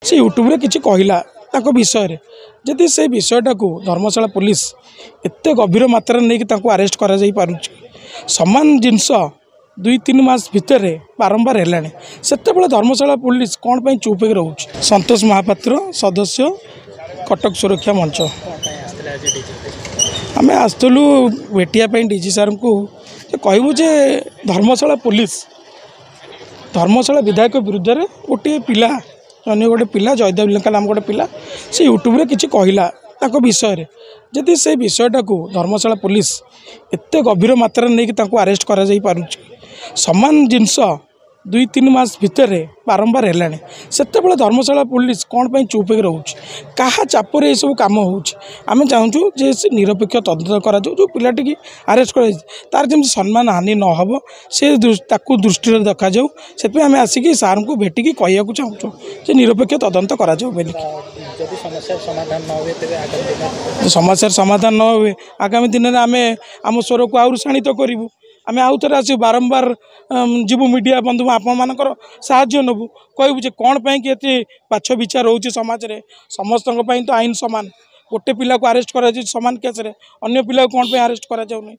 से यूट्यूब रे किसी कहला विषय जदि से विषयटा को धर्मशाला पुलिस एत गभीर मात्रा नहीं अरेस्ट कर सामान जिनस 2-3 मास भितर बारंबार है से धर्मशाला पुलिस कौन पर चुप हो रोच। संतोष महापात्र सदस्य कटक सुरक्षा मंच आम आसलु भेटियापाई डीजी सार को कहूँ जे धर्मशाला पुलिस धर्मशाला विधायक विरुद्ध में गोटे पिला अन्य गोटे पिला जयदेव लेंका नाम गोटे पिला से यूट्यूब रे किसी कहला विषय जदि से विषयटा को धर्मशाला पुलिस एत गभीर मात्रा नहीं अरेस्ट कर सामान जिनस 2-3 मास भितर बारंबार है से धर्मशाला पुलिस कौन पर चुप हो रोच क्या चापर ये सब कम होमें चाहूँ जे निरपेक्ष तदंत करा जो पिलाटी की अरेस्ट कर तार जमी सम्मान हानि नहब से दृष्टि देखा जाऊ से आम आसिक सार को भेटिकी कहूँ चाहूँ जे निरपेक्ष तदंत करा समस्या समाधान न हुए आगामी दिन में आम आम स्वर को आउर शाणित करूँ आम आउ थे आस बारंबार जीवु मीडिया बंधु आपण मानकर साहाय्य नबू कहूँ जे कौन पाई कि ये बाछ विचार रोचे समाज रे समस्त तो आईन सामान गोटे पिला को अरेस्ट कर सामान केस रे अन्य पिला को कौन पे अरेस्ट करा जाउनी।